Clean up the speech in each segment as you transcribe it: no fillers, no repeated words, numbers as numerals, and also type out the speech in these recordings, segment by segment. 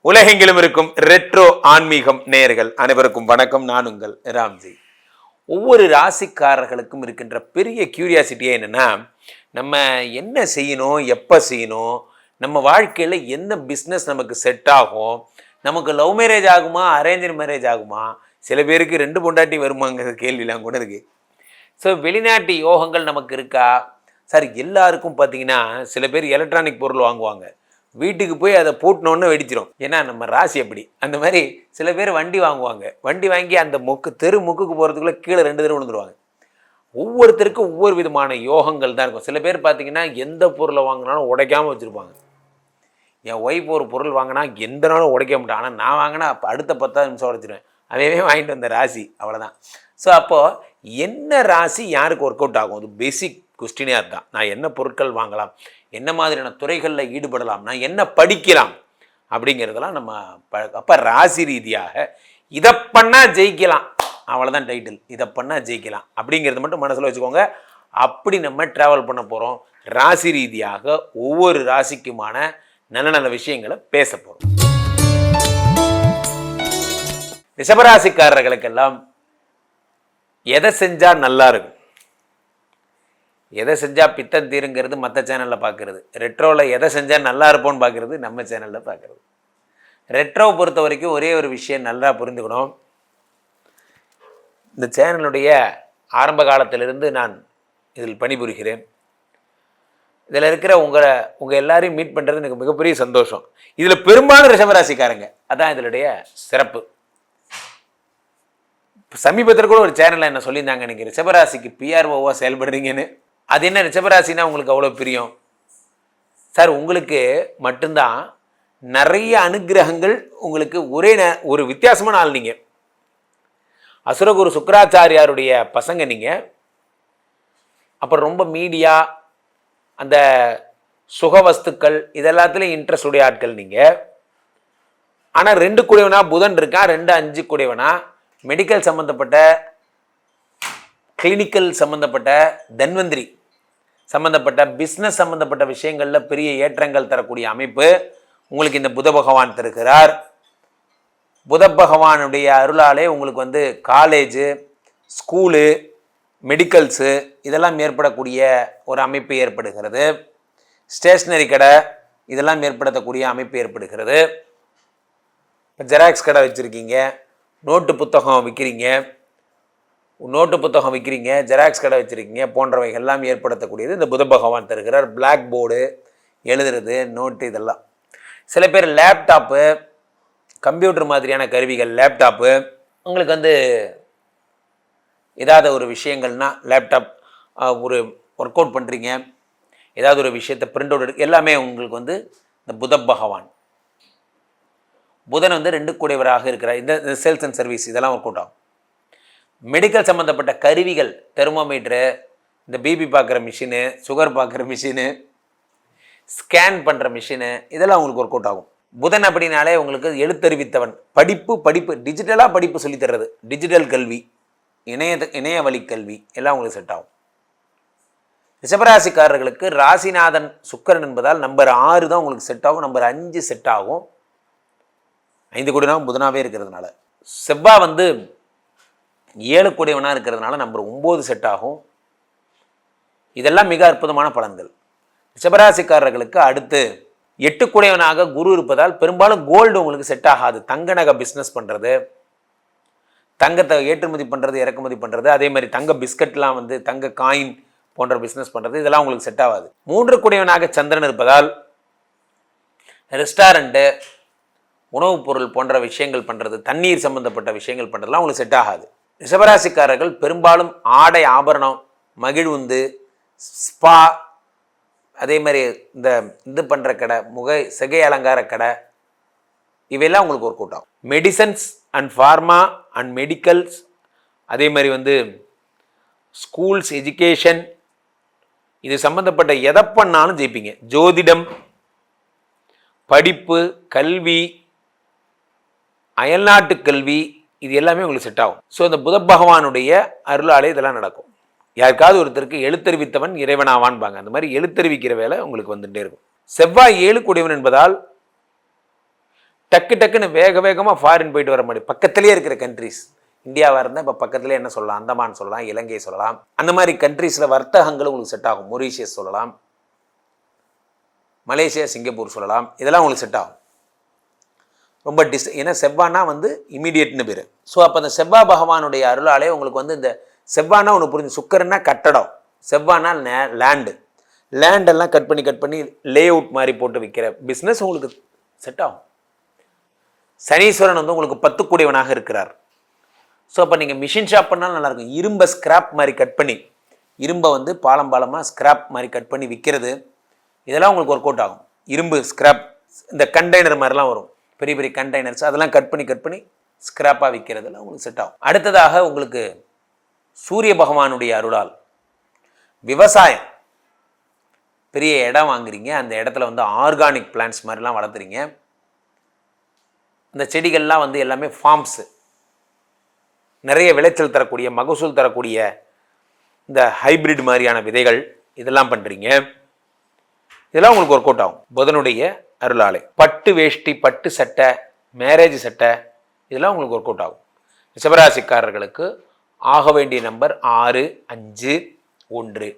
உலகெங்கிலும் இருக்கும் ரெட்ரோ ஆன்மீகம் நேயர்கள் அனைவருக்கும் வணக்கம். நான் உங்கள் ராம்ஜி. ஒவ்வொரு ராசிக்காரர்களுக்கும் இருக்கின்ற பெரிய கியூரியாசிட்டியே என்னென்னா, நம்ம என்ன செய்யணும், எப்போ செய்யணும், நம்ம வாழ்க்கையில் என்ன பிஸ்னஸ் நமக்கு செட் ஆகும், நமக்கு லவ் மேரேஜ் ஆகுமா, அரேஞ்ச் மேரேஜ் ஆகுமா, சில பேருக்கு 2 பொண்டாட்டி வருமாங்கிற கேள்விலாம் கூட இருக்குது. ஸோ வெளிநாட்டு யோகங்கள் நமக்கு இருக்கா சார்? எல்லாருக்கும் பார்த்தீங்கன்னா சில பேர் எலக்ட்ரானிக் பொருள் வாங்குவாங்க, வீட்டுக்கு போய் அதை போட்டணுன்னு வெடிச்சிடும். ஏன்னா நம்ம ராசி அப்படி. அந்த மாதிரி சில பேர் வண்டி வாங்குவாங்க, வண்டி வாங்கி அந்த தெரு முக்குக்கு போகிறதுக்குள்ளே கீழே 2 தடவை விழுந்துருவாங்க. ஒவ்வொருத்தருக்கும் ஒவ்வொரு விதமான யோகங்கள் தான் இருக்கும். சில பேர் பார்த்தீங்கன்னா எந்த பொருளை வாங்கினாலும் உடைக்காமல் வச்சுருப்பாங்க. என் ஒய்ஃப் ஒரு பொருள் வாங்கினா எந்த நாளும் உடைக்க மாட்டான், ஆனால் நான் வாங்கினா அடுத்த 10 நிமிஷம் உடைச்சிடுவேன். அவையவே வாங்கிட்டு வந்த ராசி அவ்வளோதான். ஸோ அப்போது என்ன ராசி யாருக்கு ஒர்க் அவுட் ஆகும்? அது பேசிக் கொஸ்டினே அதுதான். நான் என்ன பொருட்கள் வாங்கலாம், என்ன மாதிரியான துறைகளில் ஈடுபடலாம், நான் என்ன படிக்கலாம் அப்படிங்கிறதெல்லாம் நம்ம அப்போ ராசி ரீதியாக இதை பண்ணால் ஜெயிக்கலாம், அவ்வளோதான் டைட்டில். இதை பண்ணால் ஜெயிக்கலாம் அப்படிங்கிறது மட்டும் மனசில் வச்சுக்கோங்க. அப்படி நம்ம ட்ராவல் பண்ண போகிறோம். ராசி ரீதியாக ஒவ்வொரு ராசிக்குமான நல்ல நல்ல விஷயங்களை பேச போகிறோம். ரிஷபராசிக்காரர்களுக்கெல்லாம் எதை செஞ்சால் நல்லா இருக்கும், எதை செஞ்சால் பித்தம் தீருங்கிறது மற்ற சேனலில் பார்க்குறது, ரெட்ரோவில் எதை செஞ்சால் நல்லா இருப்போம்னு பார்க்குறது நம்ம சேனலில் பார்க்குறது. ரெட்ரோவை பொறுத்த வரைக்கும் ஒரே ஒரு விஷயம் நல்லா புரிந்துக்கணும். இந்த சேனலுடைய ஆரம்ப காலத்திலிருந்து நான் இதில் பணிபுரிகிறேன். இதில் இருக்கிற உங்கள் எல்லாரையும் மீட் பண்ணுறது எனக்கு மிகப்பெரிய சந்தோஷம். இதில் பெரும்பாலும் ரிஷபராசிக்காரங்க, அதான் இதனுடைய சிறப்பு. சமீபத்தில் கூட ஒரு சேனலில் என்ன சொல்லியிருந்தாங்க, நீங்கள் ரிஷபராசிக்கு பிஆர்ஓவாக செயல்படுறீங்கன்னு. அது என்ன ரிஷபராசினா உங்களுக்கு அவ்வளோ பிரியம் சார்? உங்களுக்கு மட்டும்தான் நிறைய அனுகிரகங்கள், உங்களுக்கு ஒரு வித்தியாசமான ஆள். நீங்கள் அசுரகுரு சுக்கராச்சாரியாருடைய பசங்க. நீங்கள் அப்புறம் ரொம்ப மீடியா, அந்த சுகவஸ்துக்கள் இதெல்லாத்துலேயும் இன்ட்ரெஸ்ட் உடைய ஆட்கள் நீங்கள். ஆனால் 2 கூடியவனா புதன் இருக்கான், 2 5 கூடியவனா மெடிக்கல் சம்மந்தப்பட்ட, கிளினிக்கல் சம்மந்தப்பட்ட, தன்வந்திரி சம்மந்தப்பட்ட, பிஸ்னஸ் சம்மந்தப்பட்ட விஷயங்களில் பெரிய ஏற்றங்கள் தரக்கூடிய அமைப்பு உங்களுக்கு இந்த புத பகவான் தருகிறார். புத பகவானுடைய அருளாலே உங்களுக்கு காலேஜு, ஸ்கூலு, மெடிக்கல்ஸு இதெல்லாம் ஏற்படக்கூடிய ஒரு அமைப்பு ஏற்படுகிறது. ஸ்டேஷ்னரி கடை இதெல்லாம் ஏற்படுத்தக்கூடிய அமைப்பு ஏற்படுகிறது. இப்போ ஜெராக்ஸ் கடை வச்சுருக்கீங்க, நோட்டு புத்தகம் விற்கிறீங்க, ஜெராக்ஸ் கடை வச்சுருக்கீங்க, போன்றவைகள் எல்லாம் ஏற்படுத்தக்கூடியது இந்த புத பகவான் தருகிறார். பிளாக் போர்டு, எழுதுறது, நோட்டு இதெல்லாம். சில பேர் லேப்டாப்பு, கம்ப்யூட்டர் மாதிரியான கருவிகள், லேப்டாப்பு உங்களுக்கு ஏதாவது ஒரு விஷயங்கள்னா லேப்டாப் ஒரு ஒர்க் அவுட் பண்ணுறீங்க, ஏதாவது ஒரு விஷயத்தை பிரிண்ட் அவுட் எடுக்க, எல்லாமே உங்களுக்கு இந்த புத பகவான். புதன் 2 கூடியவராக இருக்கிறார். இந்த சேல்ஸ் அண்ட் சர்வீஸ் இதெல்லாம் ஒர்க் அவுட் ஆகும். மெடிக்கல் சம்மந்தப்பட்ட கருவிகள், தெர்மோமீட்ரு, இந்த பிபி பார்க்குற மிஷினு, சுகர் பார்க்குற மிஷினு, ஸ்கேன் பண்ணுற மிஷினு இதெல்லாம் உங்களுக்கு ஒர்க் அவுட் ஆகும். புதன் அப்படின்னாலே உங்களுக்கு எழுத்தறிவித்தவன், படிப்பு டிஜிட்டலாக படிப்பு சொல்லித்தர்றது, டிஜிட்டல் கல்வி, இணைய வழி கல்வி எல்லாம் உங்களுக்கு செட் ஆகும். ரிஷபராசிக்காரர்களுக்கு ராசிநாதன் சுக்கிரன் என்பதால் நம்பர் 6 தான் உங்களுக்கு செட் ஆகும், நம்பர் 5 செட் ஆகும். 5 கூடியவனா புதனாவே இருக்கிறதுனால. செவ்வாய் 7 கூடியவனா இருக்கிறதுனால நம்பர் 9 செட் ஆகும். இதெல்லாம் மிக அற்புதமான பலன்கள். ரிஷபராசிக்காரர்களுக்கு அடுத்து 8 கூடியவனாக குரு இருப்பதால் பெரும்பாலும் கோல்டு உங்களுக்கு செட் ஆகாது. தங்க நகை பிஸ்னஸ் பண்ணுறது, தங்கத்தை ஏற்றுமதி பண்ணுறது, இறக்குமதி பண்ணுறது, அதே மாதிரி தங்க பிஸ்கட்லாம் தங்க காயின் போன்ற பிஸ்னஸ் பண்ணுறது இதெல்லாம் உங்களுக்கு செட் ஆகாது. 3 கூடியவனாக சந்திரன் இருப்பதால் ரெஸ்டாரண்ட்டு, உணவுப் பொருள் போன்ற விஷயங்கள் பண்ணுறது, தண்ணீர் சம்பந்தப்பட்ட விஷயங்கள் பண்ணுறதுலாம் உங்களுக்கு செட் ஆகாது. ரிஷபராசிக்காரர்கள் பெரும்பாலும் ஆடை ஆபரணம், மகிழ்வுந்து, ஸ்பா, அதே மாதிரி இந்த பண்ணுற கடை, சிகை அலங்கார கடை இவையெல்லாம் உங்களுக்கு ஒர்க் அவுட் ஆகும். Medicines and pharma and medicals, அதே மாதிரி ஸ்கூல்ஸ், எஜுகேஷன் இது சம்மந்தப்பட்ட எதை பண்ணாலும் ஜெயிப்பீங்க. ஜோதிடம், படிப்பு, கல்வி, அயல்நாட்டு கல்வி இது எல்லாமே உங்களுக்கு செட் ஆகும். ஸோ இந்த புத பகவானுடைய அருளாலே இதெல்லாம் நடக்கும். யாருக்காவது ஒருத்தருக்கு எழுத்தறிவித்தவன் இறைவனாவான்பாங்க, அந்த மாதிரி எழுத்தறிவிக்கிற வேலை உங்களுக்கு வந்துட்டே இருக்கும். செவ்வாய் 7 கூடியவன் என்பதால் டக்கு டக்குன்னு வேக வேகமாக ஃபாரின் போயிட்டு வர மாதிரி பக்கத்துலேயே இருக்கிற கண்ட்ரிஸ், இந்தியாவாக இருந்தால் இப்போ பக்கத்துலேயே என்ன சொல்லலாம், அந்தமான் சொல்லலாம், இலங்கை சொல்லலாம். அந்த மாதிரி கண்ட்ரீஸில் வர்த்தகங்களும் உங்களுக்கு செட் ஆகும். மொரீஷியஸ் சொல்லலாம், மலேசியா, சிங்கப்பூர் சொல்லலாம். இதெல்லாம் உங்களுக்கு செட் ஆகும். ரொம்ப ஏன்னா செவ்வானா வந்து இமீடியட்னு பேர். ஸோ அப்போ அந்த செவ்வாய் பகவானுடைய அருளாலே உங்களுக்கு வந்து இந்த செவ்வானா ஒன்று புரிஞ்சு, சுக்கரன்னா கட்டடம், செவ்வானா லேண்டெல்லாம் கட் பண்ணி லே அவுட் மாதிரி போட்டு விற்கிற பிஸ்னஸ் உங்களுக்கு செட் ஆகும். சனீஸ்வரன் வந்து உங்களுக்கு 10 கூடியவனாக இருக்கிறார். ஸோ அப்போ நீங்கள் மிஷின் ஷாப் பண்ணாலும் நல்லாயிருக்கும். இரும்பை ஸ்கிராப் மாதிரி கட் பண்ணி, இரும்பை வந்து பாலமாக ஸ்கிராப் மாதிரி கட் பண்ணி விற்கிறது, இதெல்லாம் உங்களுக்கு ஒர்க் அவுட் ஆகும். இரும்பு ஸ்கிராப், இந்த கண்டெய்னர் மாதிரிலாம் வரும், பெரிய பெரிய கண்டெய்னர்ஸ், அதெல்லாம் கட் பண்ணி ஸ்கிராப்பாக விற்கிறதுலாம் உங்களுக்கு செட் ஆகும். அடுத்ததாக உங்களுக்கு சூரிய பகவானுடைய அருளால் விவசாயம், பெரிய இடம் வாங்குறீங்க, அந்த இடத்துல வந்து ஆர்கானிக் பிளான்ட்ஸ் மாதிரிலாம் வளர்த்துறீங்க. இந்த செடிகள்லாம் வந்து எல்லாமே ஃபார்ம்ஸு, நிறைய விளைச்சல் தரக்கூடிய, மகசூல் தரக்கூடிய இந்த ஹைப்ரிட் மாதிரியான விதைகள், இதெல்லாம் பண்ணுறீங்க. இதெல்லாம் உங்களுக்கு ஒர்க் அவுட் ஆகும் புதனுடைய அருளாலை. பட்டு வேஷ்டி, பட்டு சட்டை, மேரேஜ் சட்டை, இதெல்லாம் உங்களுக்கு ஒர்க் அவுட் ஆகும். ரிஷபராசிக்காரர்களுக்கு ஆக வேண்டிய நம்பர் 6, 5, 1.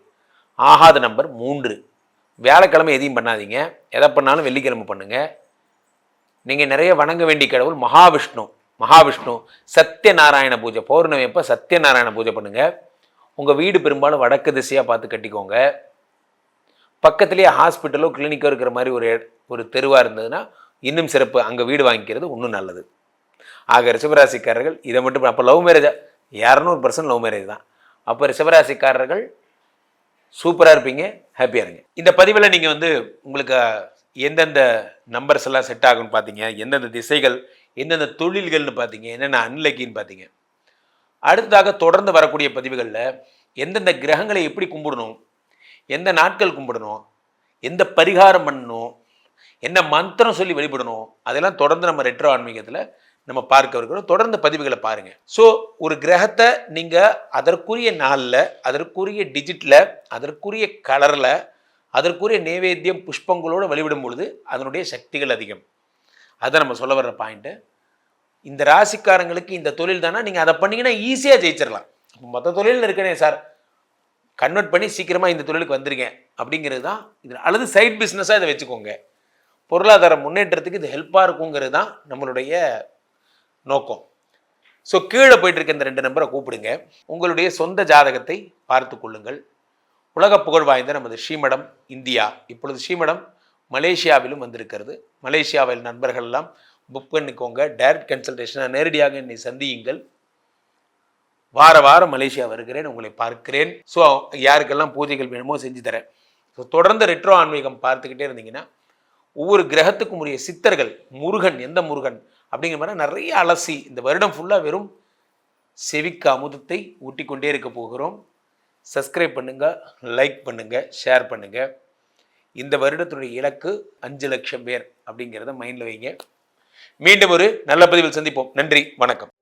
ஆகாத நம்பர் 3. வியாழக்கிழமை எதையும் பண்ணாதீங்க, எதை பண்ணாலும் வெள்ளிக்கிழமை பண்ணுங்கள். நீங்கள் நிறைய வணங்க வேண்டிய கடவுள் மகாவிஷ்ணு. சத்யநாராயண பூஜை, பௌர்ணமி அப்போ சத்யநாராயண பூஜை பண்ணுங்கள். உங்கள் வீடு பெரும்பாலும் வடக்கு திசையாக பார்த்து கட்டிக்கோங்க. பக்கத்துலேயே ஹாஸ்பிட்டலோ கிளினிக்கோ இருக்கிற மாதிரி ஒரு தெருவாக இருந்ததுன்னா இன்னும் சிறப்பு, அங்கே வீடு வாங்கிக்கிறது இன்னும் நல்லது. ஆக ரிஷபராசிக்காரர்கள் இதை மட்டும், அப்போ லவ் மேரேஜா 200% லவ் மேரேஜ் தான். அப்போ ரிஷபராசிக்காரர்கள் சூப்பராக இருப்பீங்க, ஹாப்பியாக இருங்க. இந்த பதிவில் நீங்கள் வந்து உங்களுக்கு எந்தெந்த நம்பர்ஸ் எல்லாம் செட் ஆகும்னு பார்த்தீங்க, எந்தெந்த திசைகள், எந்தெந்த தொழில்கள்னு பார்த்தீங்க, என்னென்ன அன்லக்கின்னு பார்த்தீங்க. அடுத்ததாக தொடர்ந்து வரக்கூடிய பதிவுகளில் எந்தெந்த கிரகங்களை எப்படி கும்பிடணும், எந்த நாட்கள் கும்பிடணும், எந்த பரிகாரம் பண்ணணும், என்ன மந்திரம் சொல்லி வழிபடணும், அதெல்லாம் தொடர்ந்து நம்ம ரெட்ரோ ஆன்மீகத்தில் நம்ம பார்க்க இருக்கிறோம். தொடர்ந்து பதிவுகளை பாருங்கள். ஸோ ஒரு கிரகத்தை நீங்கள் அதற்குரிய நாளில், அதற்குரிய டிஜிட்டில், அதற்குரிய கலரில், அதற்குரிய நைவேத்தியம் புஷ்பங்களோடு வழிபடும் பொழுது அதனுடைய சக்திகள் அதிகம். அதை நம்ம சொல்ல வர்ற பாயிண்ட்டு. இந்த ராசிக்காரங்களுக்கு இந்த தொழில் தானே, நீங்கள் அதை பண்ணிங்கன்னா ஈஸியாக ஜெயிச்சிடலாம். மற்ற தொழிலில் இருக்கனே சார், கன்வெர்ட் பண்ணி சீக்கிரமாக இந்த தொழிலுக்கு வந்துருங்க அப்படிங்கிறது தான் இது. அல்லது சைட் பிஸ்னஸாக இதை வச்சுக்கோங்க, பொருளாதார முன்னேற்றத்துக்கு இது ஹெல்ப்பாக இருக்குங்கிறது தான் நம்மளுடைய நோக்கம். ஸோ கீழே போயிட்டு இருக்க இந்த 2 நம்பரை கூப்பிடுங்க, உங்களுடைய சொந்த ஜாதகத்தை பார்த்து கொள்ளுங்கள். உலக புகழ் வாய்ந்த நமது ஸ்ரீமடம் இந்தியா, இப்பொழுது ஸ்ரீமடம் மலேசியாவிலும் வந்திருக்கிறது. மலேசியாவில் நண்பர்கள் எல்லாம் புக் பண்ணிக்கோங்க. டைரக்ட் கன்சல்டேஷனாக நேரடியாக என்னை சந்தியுங்கள். வாரம் மலேசியா வருகிறேன், உங்களை பார்க்கிறேன். ஸோ யாருக்கெல்லாம் பூஜைகள் வேணுமோ செஞ்சு தரேன். ஸோ தொடர்ந்து ரெட்ரோ ஆன்மீகம் பார்த்துக்கிட்டே இருந்தீங்கன்னா ஒவ்வொரு கிரகத்துக்கும் உரிய சித்தர்கள், முருகன், எந்த முருகன் அப்படிங்கிற மாதிரி நிறைய அலசி இந்த வருடம் ஃபுல்லாக வெறும் செவிக்கு அமுதத்தை ஊட்டிக்கொண்டே இருக்க போகிறோம். சப்ஸ்கிரைப் பண்ணுங்கள், லைக் பண்ணுங்கள், ஷேர் பண்ணுங்கள். இந்த வருடத்துடைய இலக்கு 5 லட்சம் பேர் அப்படிங்கிறத மைண்டில் வைங்க. மீண்டும் ஒரு நல்ல பதிவில் சந்திப்போம். நன்றி, வணக்கம்.